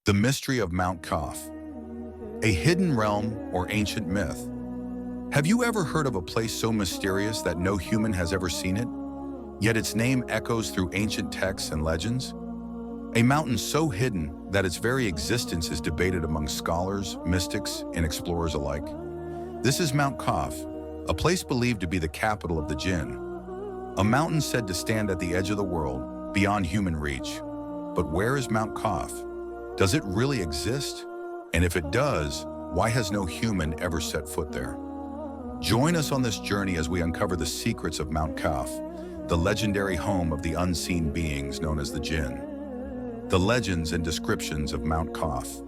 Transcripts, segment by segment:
The mystery of Mount Qaf, a hidden realm or ancient myth. Have you ever heard of a place so mysterious that no human has ever seen it, yet its name echoes through ancient texts and legends? A mountain so hidden that its very existence is debated among scholars, mystics, and explorers alike. This is Mount Qaf, a place believed to be the capital of the Jinn. A mountain said to stand at the edge of the world, beyond human reach. But where is Mount Qaf? Does it really exist? And if it does, why has no human ever set foot there? Join us on this journey as we uncover the secrets of Mount Qaf, the legendary home of the unseen beings known as the Jinn. The legends and descriptions of Mount Qaf.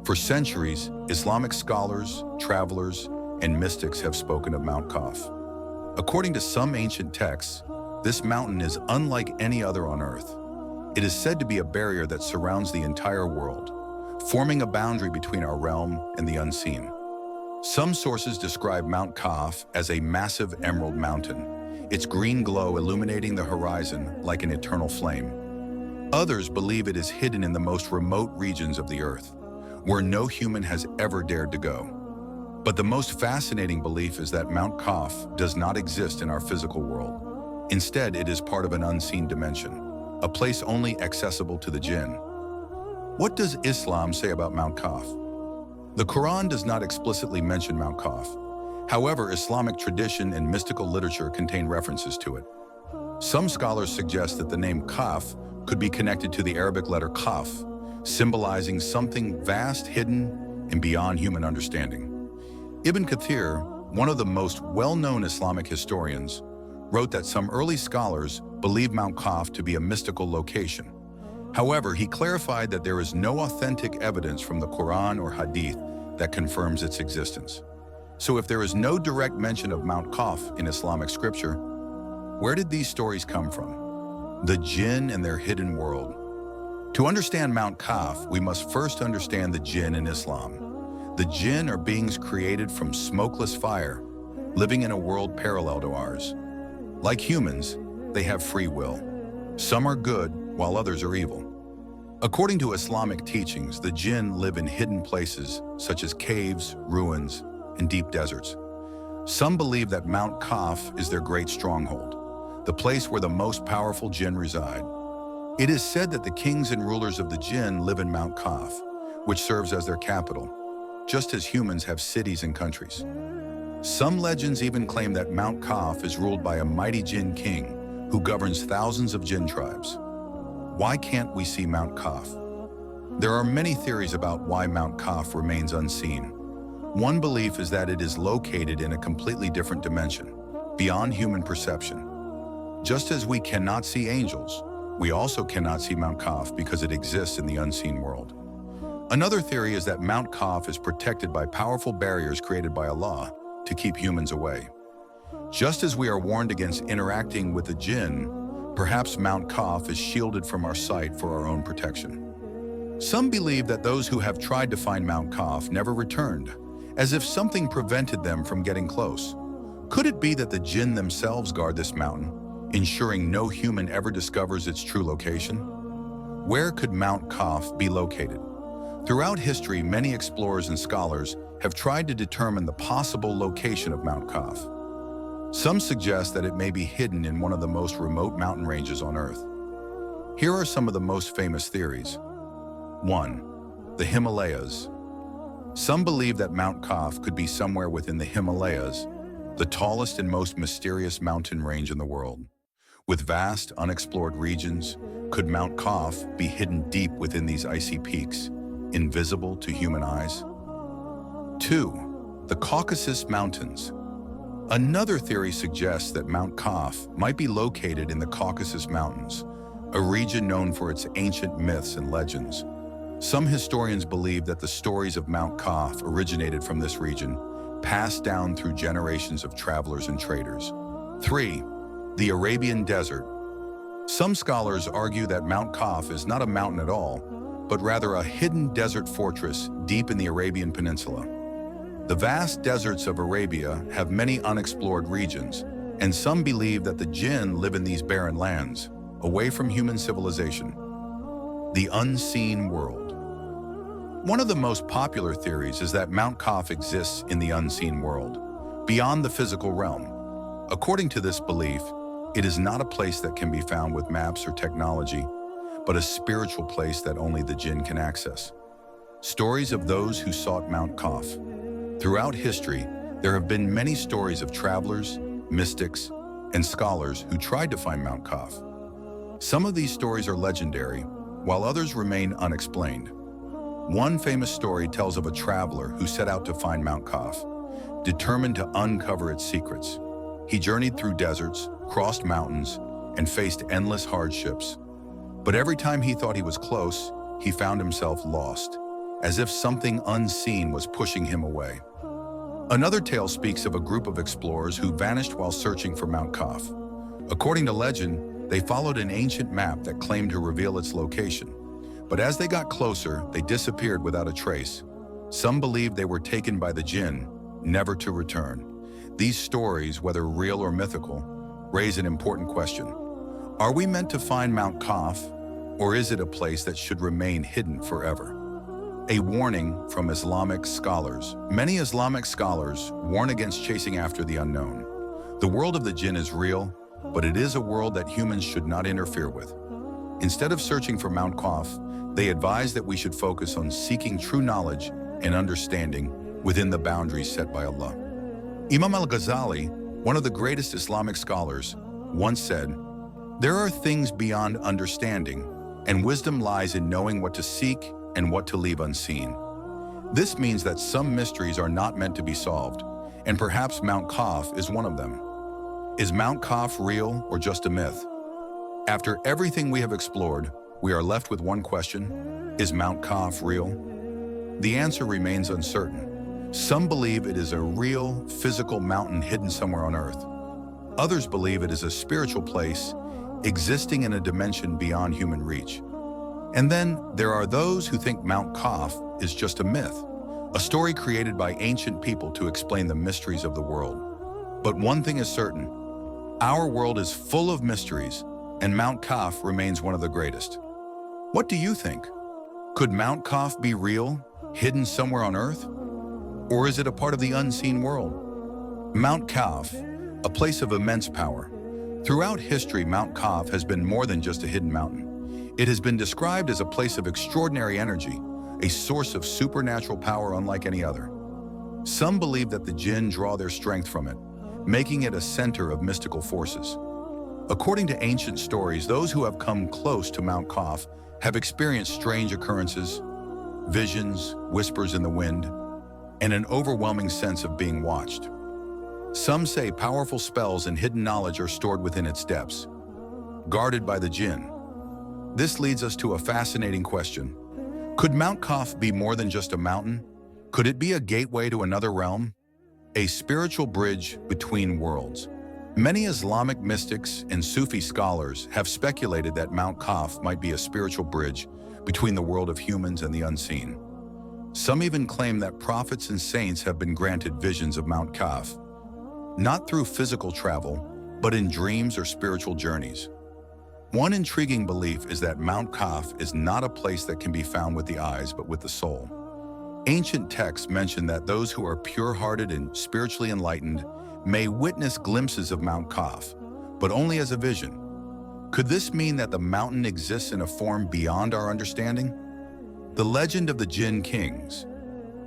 For centuries, Islamic scholars, travelers, and mystics have spoken of Mount Qaf. According to some ancient texts, this mountain is unlike any other on Earth. It is said to be a barrier that surrounds the entire world, forming a boundary between our realm and the unseen. Some sources describe Mount Qaf as a massive emerald mountain, its green glow illuminating the horizon like an eternal flame. Others believe it is hidden in the most remote regions of the Earth, where no human has ever dared to go. But the most fascinating belief is that Mount Qaf does not exist in our physical world. Instead, it is part of an unseen dimension, a place only accessible to the Jinn. What does Islam say about Mount Qaf? The Quran does not explicitly mention Mount Qaf. However, Islamic tradition and mystical literature contain references to it. Some scholars suggest that the name Qaf could be connected to the Arabic letter Qaf, symbolizing something vast, hidden, and beyond human understanding. Ibn Kathir, one of the most well-known Islamic historians, wrote that some early scholars believed Mount Qaf to be a mystical location. However, he clarified that there is no authentic evidence from the Quran or hadith that confirms its existence. So if there is no direct mention of Mount Qaf in Islamic scripture, where did these stories come from? The Jinn and their hidden world. To understand Mount Qaf, we must first understand the Jinn in Islam. The Jinn are beings created from smokeless fire, living in a world parallel to ours. Like humans, they have free will. Some are good, while others are evil. According to Islamic teachings, the Jinn live in hidden places, such as caves, ruins, and deep deserts. Some believe that Mount Qaf is their great stronghold, the place where the most powerful Jinn reside. It is said that the kings and rulers of the Jinn live in Mount Qaf, which serves as their capital, just as humans have cities and countries. Some legends even claim that Mount Qaf is ruled by a mighty Jinn king who governs thousands of Jinn tribes. Why can't we see Mount Qaf? There are many theories about why Mount Qaf remains unseen. One belief is that it is located in a completely different dimension, beyond human perception. Just as we cannot see angels, we also cannot see Mount Qaf because it exists in the unseen world. Another theory is that Mount Qaf is protected by powerful barriers created by Allah to keep humans away. Just as we are warned against interacting with the Jinn, perhaps Mount Qaf is shielded from our sight for our own protection. Some believe that those who have tried to find Mount Qaf never returned, as if something prevented them from getting close. Could it be that the Jinn themselves guard this mountain, ensuring no human ever discovers its true location? Where could Mount Qaf be located? Throughout history, many explorers and scholars have tried to determine the possible location of Mount Qaf. Some suggest that it may be hidden in one of the most remote mountain ranges on Earth. Here are some of the most famous theories. 1. The Himalayas. Some believe that Mount Qaf could be somewhere within the Himalayas, the tallest and most mysterious mountain range in the world. With vast, unexplored regions, could Mount Qaf be hidden deep within these icy peaks, invisible to human eyes? 2. The Caucasus Mountains. Another theory suggests that Mount Qaf might be located in the Caucasus Mountains, a region known for its ancient myths and legends. Some historians believe that the stories of Mount Qaf originated from this region, passed down through generations of travelers and traders. 3. The Arabian Desert. Some scholars argue that Mount Qaf is not a mountain at all, but rather a hidden desert fortress deep in the Arabian Peninsula. The vast deserts of Arabia have many unexplored regions, and some believe that the Jinn live in these barren lands, away from human civilization. The unseen world. One of the most popular theories is that Mount Qaf exists in the unseen world, beyond the physical realm. According to this belief, it is not a place that can be found with maps or technology, but a spiritual place that only the jinn can access. Stories of those who sought Mount Qaf. Throughout history, there have been many stories of travelers, mystics, and scholars who tried to find Mount Qaf. Some of these stories are legendary, while others remain unexplained. One famous story tells of a traveler who set out to find Mount Qaf, determined to uncover its secrets. He journeyed through deserts, crossed mountains, and faced endless hardships. But every time he thought he was close, he found himself lost, as if something unseen was pushing him away. Another tale speaks of a group of explorers who vanished while searching for Mount Qaf. According to legend, they followed an ancient map that claimed to reveal its location. But as they got closer, they disappeared without a trace. Some believed they were taken by the jinn, never to return. These stories, whether real or mythical, raise an important question. Are we meant to find Mount Qaf, or is it a place that should remain hidden forever? A warning from Islamic scholars. Many Islamic scholars warn against chasing after the unknown. The world of the jinn is real, but it is a world that humans should not interfere with. Instead of searching for Mount Qaf, they advise that we should focus on seeking true knowledge and understanding within the boundaries set by Allah. Imam al-Ghazali, one of the greatest Islamic scholars, once said, "There are things beyond understanding, and wisdom lies in knowing what to seek and what to leave unseen." This means that some mysteries are not meant to be solved, and perhaps Mount Qaf is one of them. Is Mount Qaf real or just a myth? After everything we have explored, we are left with one question: is Mount Qaf real? The answer remains uncertain. Some believe it is a real, physical mountain hidden somewhere on Earth. Others believe it is a spiritual place existing in a dimension beyond human reach. And then there are those who think Mount Qaf is just a myth, a story created by ancient people to explain the mysteries of the world. But one thing is certain: our world is full of mysteries, and Mount Qaf remains one of the greatest. What do you think? Could Mount Qaf be real, hidden somewhere on Earth? Or is it a part of the unseen world? Mount Qaf, a place of immense power. Throughout history, Mount Qaf has been more than just a hidden mountain. It has been described as a place of extraordinary energy, a source of supernatural power unlike any other. Some believe that the jinn draw their strength from it, making it a center of mystical forces. According to ancient stories, those who have come close to Mount Qaf have experienced strange occurrences, visions, whispers in the wind, and an overwhelming sense of being watched. Some say powerful spells and hidden knowledge are stored within its depths, guarded by the jinn. This leads us to a fascinating question. Could Mount Qaf be more than just a mountain? Could it be a gateway to another realm? A spiritual bridge between worlds. Many Islamic mystics and Sufi scholars have speculated that Mount Qaf might be a spiritual bridge between the world of humans and the unseen. Some even claim that prophets and saints have been granted visions of Mount Qaf, not through physical travel, but in dreams or spiritual journeys. One intriguing belief is that Mount Qaf is not a place that can be found with the eyes, but with the soul. Ancient texts mention that those who are pure-hearted and spiritually enlightened may witness glimpses of Mount Qaf, but only as a vision. Could this mean that the mountain exists in a form beyond our understanding? The legend of the Jinn Kings.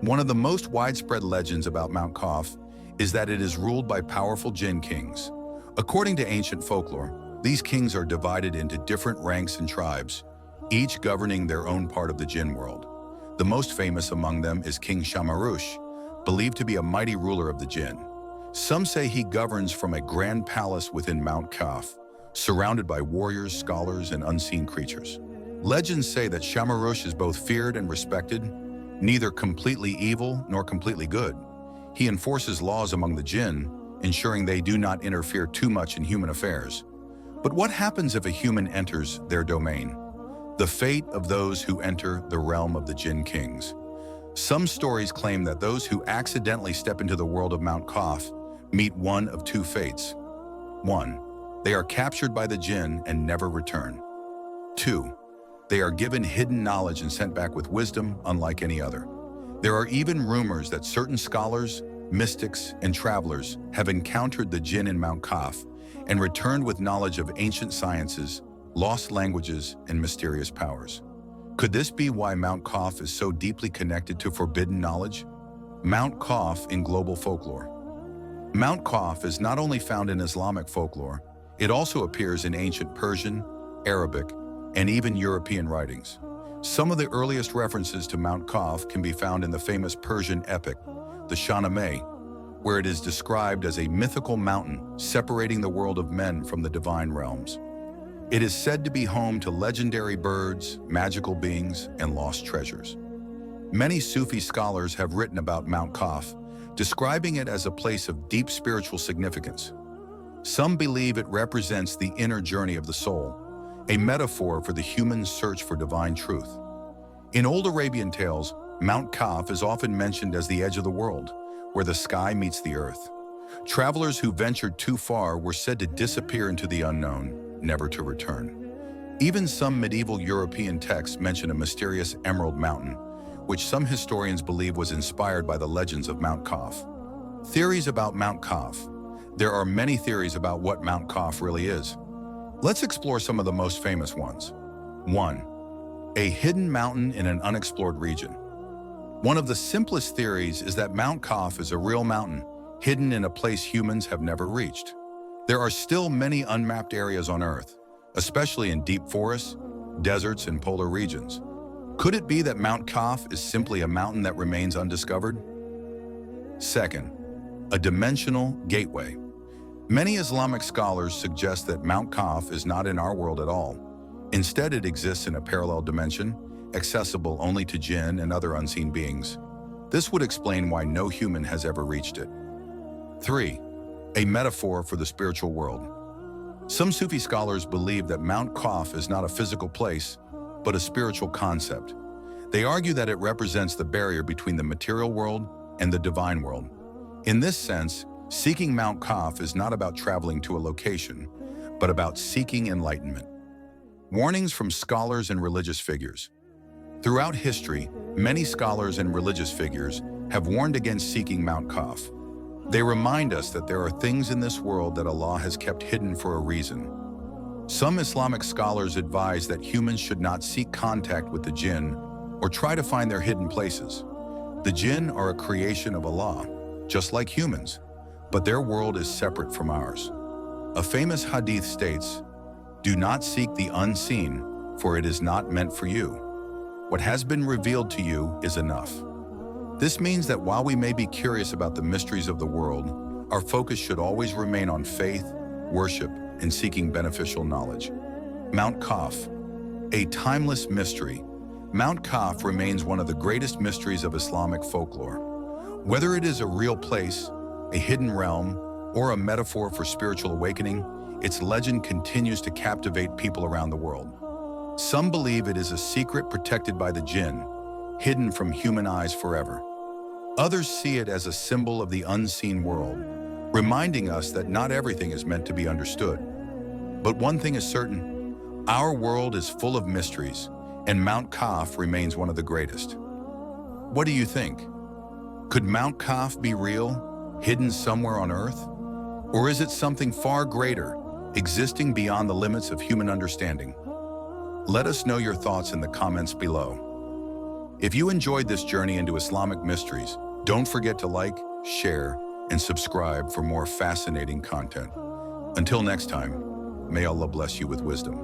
One of the most widespread legends about Mount Qaf is that it is ruled by powerful Jinn Kings. According to ancient folklore, these kings are divided into different ranks and tribes, each governing their own part of the Jinn world. The most famous among them is King Shamarush, believed to be a mighty ruler of the Jinn. Some say he governs from a grand palace within Mount Qaf, surrounded by warriors, scholars, and unseen creatures. Legends say that Shamarush is both feared and respected, neither completely evil nor completely good. He enforces laws among the jinn, ensuring they do not interfere too much in human affairs. But what happens if a human enters their domain? The fate of those who enter the realm of the Jinn Kings. Some stories claim that those who accidentally step into the world of Mount Qaf meet one of two fates. 1. They are captured by the jinn and never return. 2. They are given hidden knowledge and sent back with wisdom unlike any other. There are even rumors that certain scholars, mystics, and travelers have encountered the jinn in Mount Qaf and returned with knowledge of ancient sciences, lost languages, and mysterious powers. Could this be why Mount Qaf is so deeply connected to forbidden knowledge? Mount Qaf in global folklore. Mount Qaf is not only found in Islamic folklore, it also appears in ancient Persian, Arabic, and even European writings. Some of the earliest references to Mount Qaf can be found in the famous Persian epic, the Shahnameh, where it is described as a mythical mountain separating the world of men from the divine realms. It is said to be home to legendary birds, magical beings, and lost treasures. Many Sufi scholars have written about Mount Qaf, describing it as a place of deep spiritual significance. Some believe it represents the inner journey of the soul, a metaphor for the human search for divine truth. In old Arabian tales, Mount Qaf is often mentioned as the edge of the world, where the sky meets the earth. Travelers who ventured too far were said to disappear into the unknown, never to return. Even some medieval European texts mention a mysterious emerald mountain, which some historians believe was inspired by the legends of Mount Qaf. Theories about Mount Qaf. There are many theories about what Mount Qaf really is. Let's explore some of the most famous ones. 1. A hidden mountain in an unexplored region. One of the simplest theories is that Mount Qaf is a real mountain, hidden in a place humans have never reached. There are still many unmapped areas on Earth, especially in deep forests, deserts, and polar regions. Could it be that Mount Qaf is simply a mountain that remains undiscovered? 2. A dimensional gateway. Many Islamic scholars suggest that Mount Qaf is not in our world at all. Instead, it exists in a parallel dimension, accessible only to jinn and other unseen beings. This would explain why no human has ever reached it. 3. A metaphor for the spiritual world. Some Sufi scholars believe that Mount Qaf is not a physical place, but a spiritual concept. They argue that it represents the barrier between the material world and the divine world. In this sense, seeking Mount Qaf is not about traveling to a location, but about seeking enlightenment. Warnings from scholars and religious figures. Throughout history, many scholars and religious figures have warned against seeking Mount Qaf. They remind us that there are things in this world that Allah has kept hidden for a reason. Some Islamic scholars advise that humans should not seek contact with the jinn or try to find their hidden places. The jinn are a creation of Allah, just like humans, but their world is separate from ours. A famous hadith states, "Do not seek the unseen, for it is not meant for you. What has been revealed to you is enough." This means that while we may be curious about the mysteries of the world, our focus should always remain on faith, worship, and seeking beneficial knowledge. Mount Qaf, a timeless mystery. Mount Qaf remains one of the greatest mysteries of Islamic folklore. Whether it is a real place, a hidden realm, or a metaphor for spiritual awakening, its legend continues to captivate people around the world. Some believe it is a secret protected by the jinn, hidden from human eyes forever. Others see it as a symbol of the unseen world, reminding us that not everything is meant to be understood. But one thing is certain, our world is full of mysteries, and Mount Qaf remains one of the greatest. What do you think? Could Mount Qaf be real, hidden somewhere on Earth? Or is it something far greater, existing beyond the limits of human understanding? Let us know your thoughts in the comments below. If you enjoyed this journey into Islamic mysteries, don't forget to like, share, and subscribe for more fascinating content. Until next time, may Allah bless you with wisdom.